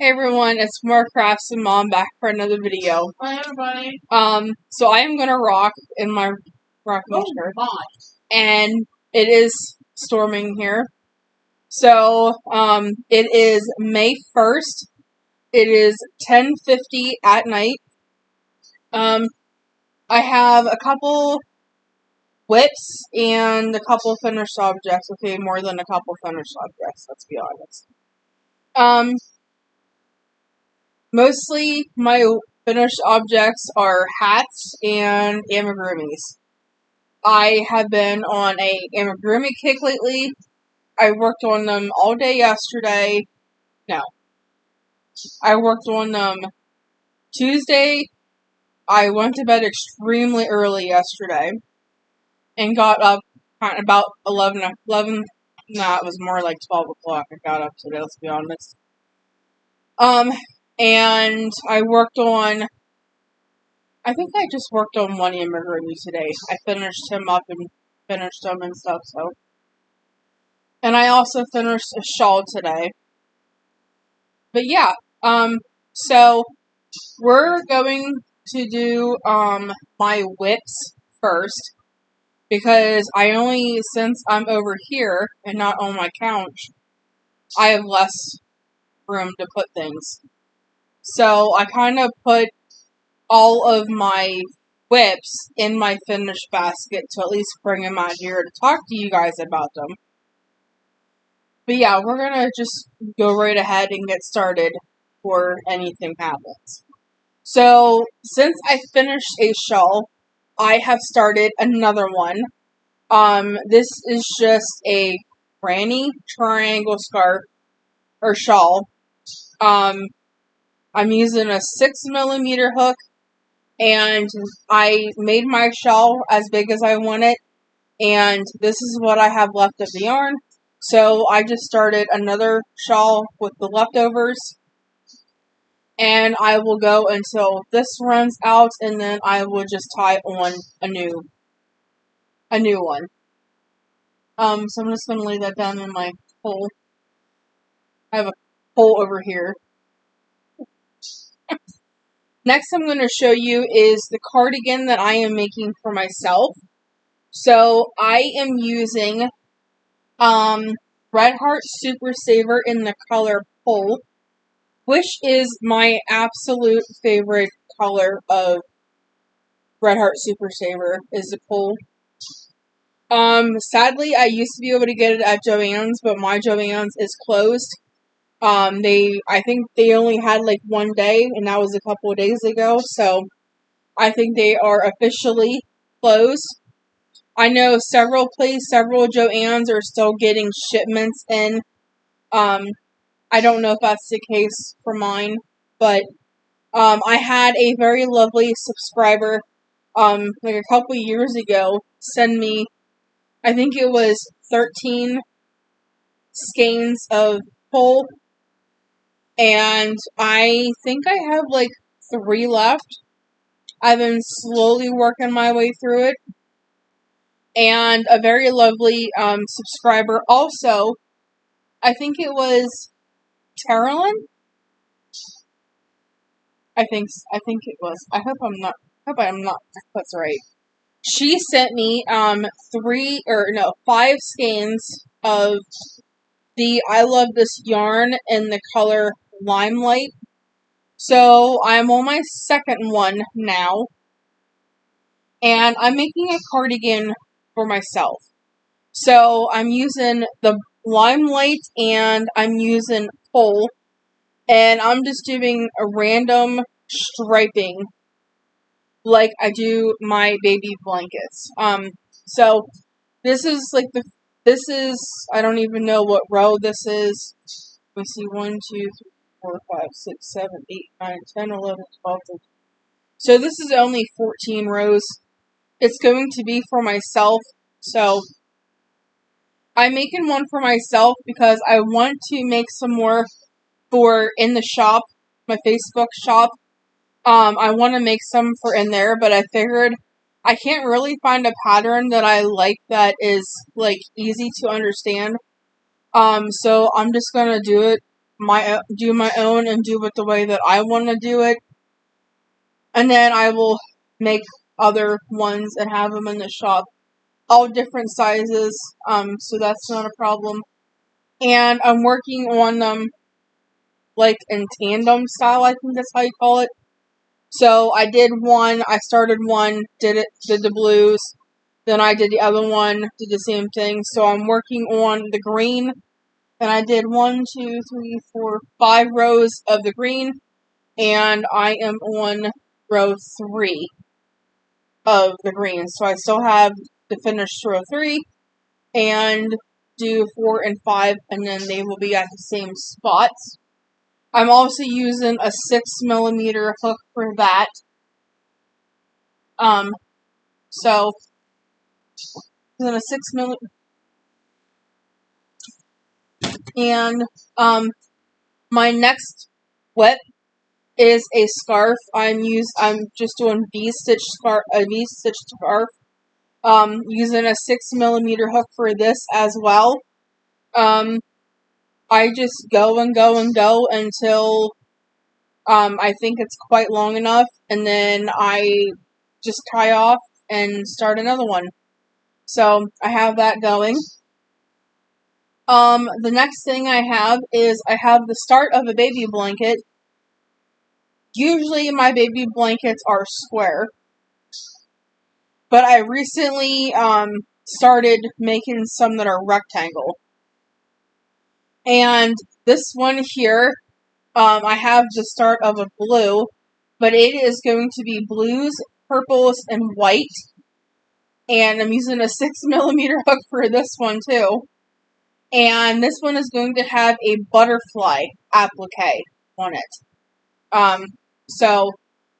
Hey everyone, it's more Crafts and Mom back for another video. Hi everybody. So I am gonna rock in my rocking chair. My. And it is storming here. So, it is May 1st. It is 10:50 at night. I have a couple whips and a couple finished objects. Okay, more than a couple finished objects, let's be honest. Mostly my finished objects are hats and amigurumis. I have been on a amigurumi kick lately. I worked on them all day yesterday. No. I worked on them Tuesday. I went to bed extremely early yesterday and got up about 11, nah, it was more like 12 o'clock I got up today, let's be honest. And I worked on, I think I just worked on one amigurumi today. I finished him up and finished him and stuff, so. And I also finished a shawl today. But yeah, so we're going to do, my whips first. Because since I'm over here and not on my couch, I have less room to put things. So I kind of put all of my whips in my finished basket to at least bring them out here to talk to you guys about them. But yeah, we're gonna just go right ahead and get started before anything happens. So, since I finished a shawl, I have started another one. This is just a granny triangle scarf or shawl. I'm using a 6mm hook, and I made my shawl as big as I want it, and this is what I have left of the yarn. So I just started another shawl with the leftovers, and I will go until this runs out, and then I will just tie on a new one. So I'm just going to lay that down in my hole. I have a hole over here. Next I'm going to show you is the cardigan that I am making for myself. So I am using Red Heart Super Saver in the color Pole, which is my absolute favorite color of Red Heart Super Saver, is the Pole. Sadly, I used to be able to get it at Joann's, but my Joann's is closed. I think they only had like one day, and that was a couple of days ago, so I think they are officially closed. I know several Joann's are still getting shipments in. I don't know if that's the case for mine, but, I had a very lovely subscriber, like a couple years ago, send me, I think it was 13 skeins of pole, and I think I have like 3 left. I've been slowly working my way through it. And a very lovely subscriber also, I think it was Carolyn? I think it was. I hope I'm not, that's right. She sent me 5 skeins of the I Love This yarn in the color Limelight. So I'm on my second one now, and I'm making a cardigan for myself. So I'm using the Limelight and I'm using Pole, and I'm just doing a random striping like I do my baby blankets. So this is like I don't even know what row this is. Let me see, 1, 2, 3, 4, 5, 6, 7, 8, 9, 10, 11, 12, 13. So this is only 14 rows. It's going to be for myself, so I'm making one for myself because I want to make some more for in the shop, my Facebook shop. I want to make some for in there, but I figured I can't really find a pattern that I like that is, like, easy to understand. So I'm just gonna do it do my own and do it the way that I want to do it. And then I will make other ones and have them in the shop. All different sizes, so that's not a problem. And I'm working on them like in tandem style, I think that's how you call it. So I did one, I started one, did the blues, then I did the other one, did the same thing. So I'm working on the green, and I did 1, 2, 3, 4, 5 rows of the green, and I am on row 3 of the green. So I still have to finish row 3 and do 4 and 5, and then they will be at the same spots. I'm also using a 6mm hook for that. So then a 6mm, and my next whip is a scarf. I'm just doing a V-stitch scarf. Using a 6mm hook for this as well. I just go and go and go until I think it's quite long enough, and then I just tie off and start another one. So I have that going. The next thing I have is I have the start of a baby blanket. Usually my baby blankets are square, but I recently started making some that are rectangle. And this one here, I have the start of a blue, but it is going to be blues, purples, and white. And I'm using a 6mm hook for this one too. And this one is going to have a butterfly applique on it. So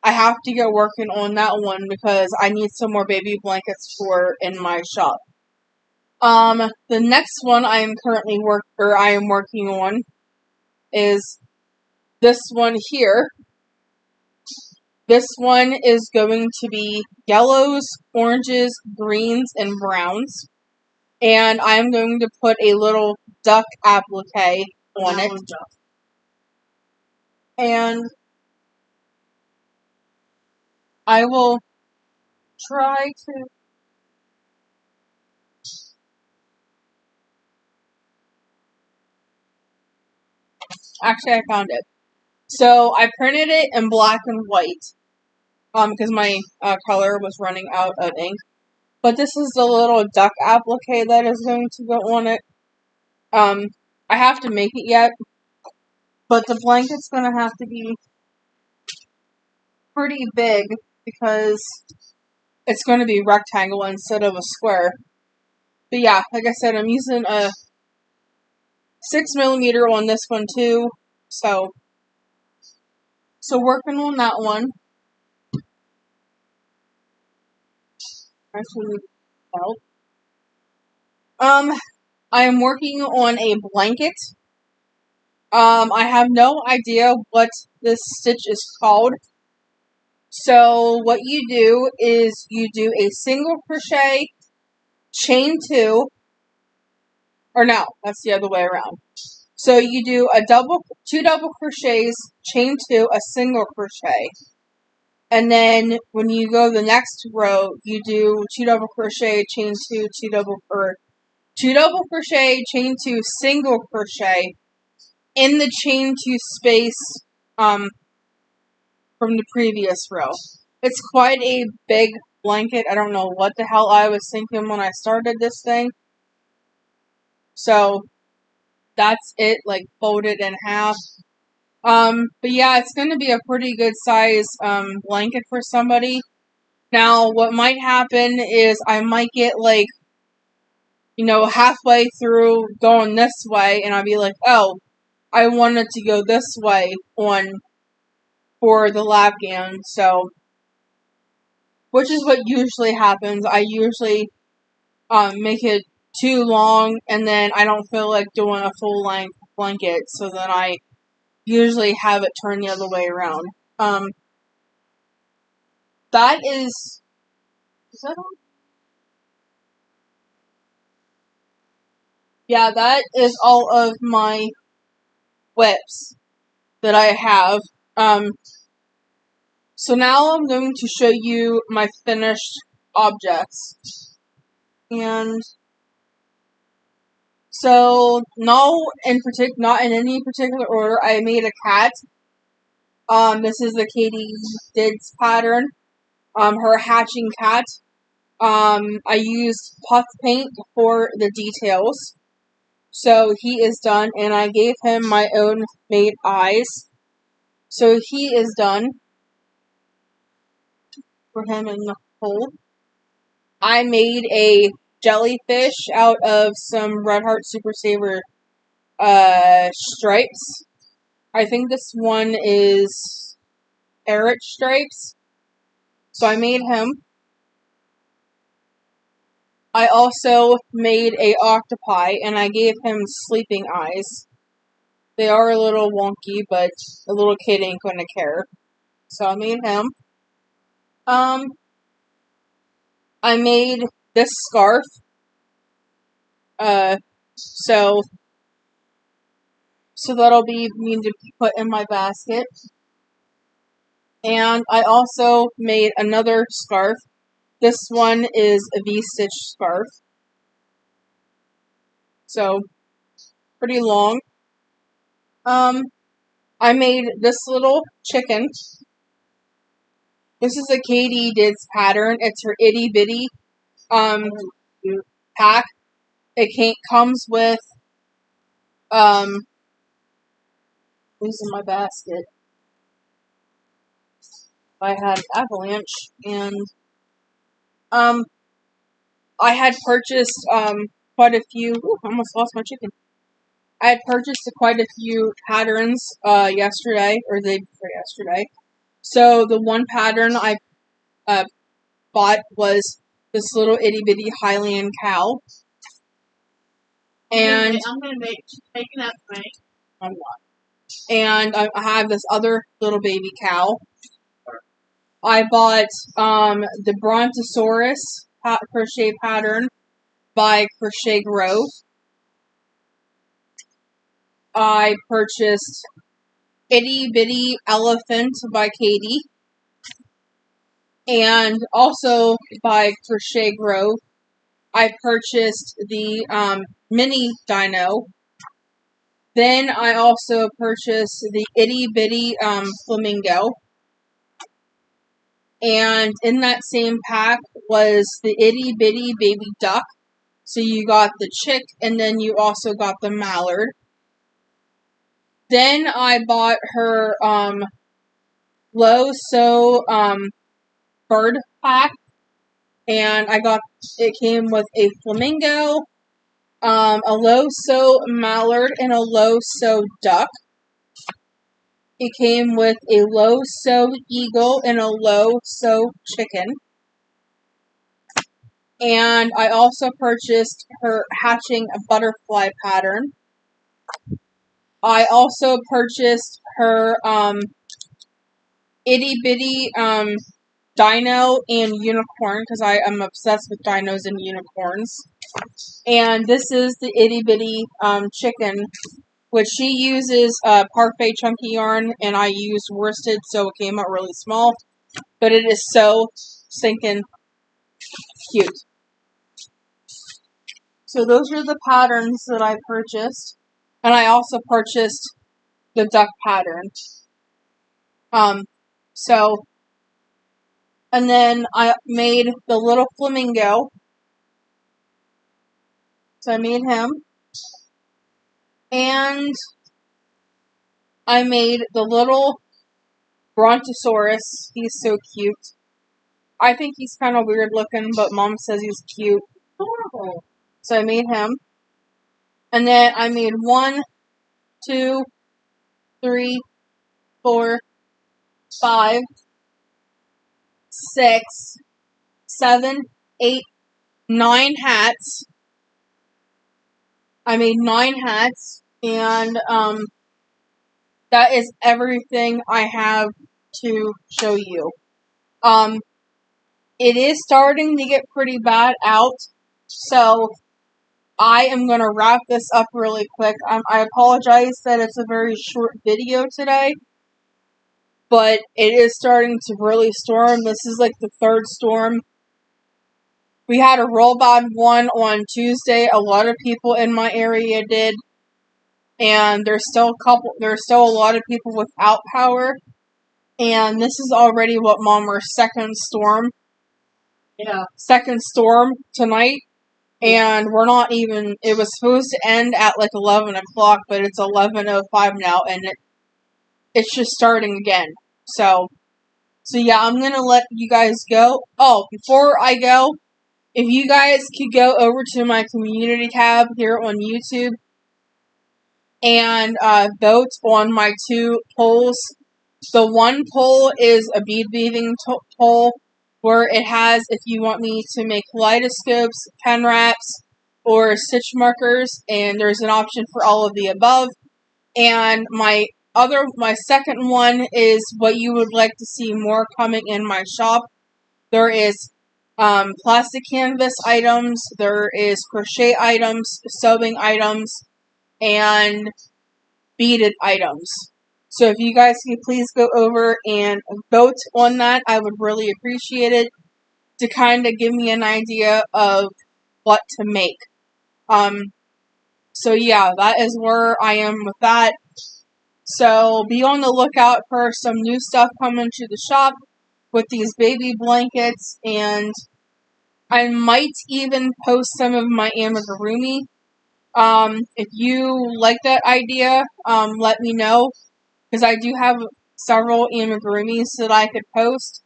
I have to go working on that one because I need some more baby blankets for in my shop. The next one I am working on is this one here. This one is going to be yellows, oranges, greens, and browns. And I'm going to put a little duck applique on it. And I will try to... Actually, I found it. So I printed it in black and white. Because my color was running out of ink. But this is the little duck applique that is going to go on it. I have to make it yet. But the blanket's going to have to be pretty big because it's going to be rectangle instead of a square. But yeah, like I said, I'm using a 6mm on this one too. So working on that one. Actually, help. I am working on a blanket. I have no idea what this stitch is called. So what you do is you do a single crochet, chain 2, or no, that's the other way around. So you do 2 double crochets, chain 2, a single crochet. And then when you go the next row, you do 2 double crochet, chain 2, 2 double crochet, chain 2, single crochet in the chain 2 space from the previous row. It's quite a big blanket. I don't know what the hell I was thinking when I started this thing. So that's it, like folded in half. But yeah, it's going to be a pretty good size blanket for somebody. Now, what might happen is I might get like, halfway through going this way, and I'll be like, oh, I wanted to go this way for the lap gown, so, which is what usually happens. I usually make it too long, and then I don't feel like doing a full length blanket, so then I usually have it turned the other way around. That is that on? Yeah, that is all of my whips that I have. So now I'm going to show you my finished objects. And so, not in any particular order, I made a cat. This is the Katie Dids pattern. Her hatching cat. I used puff paint for the details. So he is done, and I gave him my own made eyes. So he is done for him in the hole. I made a jellyfish out of some Red Heart Super Saver stripes. I think this one is Eric stripes. So I made him. I also made a octopi, and I gave him sleeping eyes. They are a little wonky, but a little kid ain't gonna care. So I made him. I made this scarf. So that'll be need to put in my basket. And I also made another scarf. This one is a V-stitch scarf. So, pretty long. I made this little chicken. This is a Katie Dids pattern. It's her itty bitty pack. It comes with who's in my basket. I had avalanche, and I had purchased quite a few. Ooh, I almost lost my chicken. I had purchased quite a few patterns yesterday, or the day before yesterday. So the one pattern I bought was this little itty bitty Highland cow. And I'm gonna make up for me. I'm not. And I have this other little baby cow. I bought the Brontosaurus crochet pattern by Crochet Grove. I purchased Itty Bitty Elephant by Katie. And also by Crochet Grove, I purchased the mini dino. Then I also purchased the Itty Bitty flamingo. And in that same pack was the Itty Bitty baby duck. So you got the chick, and then you also got the mallard. Then I bought her low sew bird pack, and it came with a flamingo, a low sew mallard, and a low sew duck. It came with a low sew eagle and a low sew chicken. And I also purchased her hatching a butterfly pattern. I also purchased her itty bitty dino and unicorn, because I am obsessed with dinos and unicorns. And this is the itty bitty chicken, which she uses Parfait chunky yarn, and I used worsted, so it came out really small. But it is so stinking cute. So those are the patterns that I purchased. And I also purchased the duck pattern. And then I made the little flamingo. So I made him. And I made the little Brontosaurus. He's so cute. I think he's kind of weird looking, but Mom says he's cute. Adorable. So I made him. And then I made 1, 2, 3, 4, 5, 6, 7, 8, 9 hats. I made 9 hats, and that is everything I have to show you. It is starting to get pretty bad out, so I am going to wrap this up really quick. I apologize that it's a very short video today, but it is starting to really storm. This is like the third storm. We had a real bad one on Tuesday. A lot of people in my area did, and there's still a lot of people without power. And this is already what, Mom, our second storm. Yeah. Second storm tonight. And we're not even, it was supposed to end at like 11 o'clock, but it's 11:05 now, and it's just starting again. So yeah, I'm gonna let you guys go. Oh, before I go, if you guys could go over to my community tab here on YouTube and vote on my 2 polls. The one poll is a bead weaving poll, where it has if you want me to make kaleidoscopes, pen wraps, or stitch markers, and there's an option for all of the above. And my second one is what you would like to see more coming in my shop. There is plastic canvas items, there is crochet items, sewing items, and beaded items. So if you guys could please go over and vote on that, I would really appreciate it, to kind of give me an idea of what to make. So yeah, that is where I am with that. So be on the lookout for some new stuff coming to the shop with these baby blankets, and I might even post some of my amigurumi. If you like that idea, let me know, because I do have several amigurumis that I could post.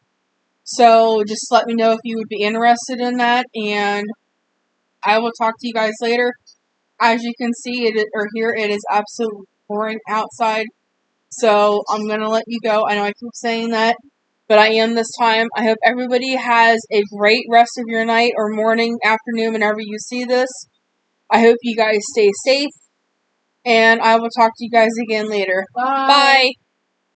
So just let me know if you would be interested in that, and I will talk to you guys later. As you can see, it is absolutely pouring outside. So I'm going to let you go. I know I keep saying that, but I am this time. I hope everybody has a great rest of your night or morning, afternoon, whenever you see this. I hope you guys stay safe, and I will talk to you guys again later. Bye. Bye.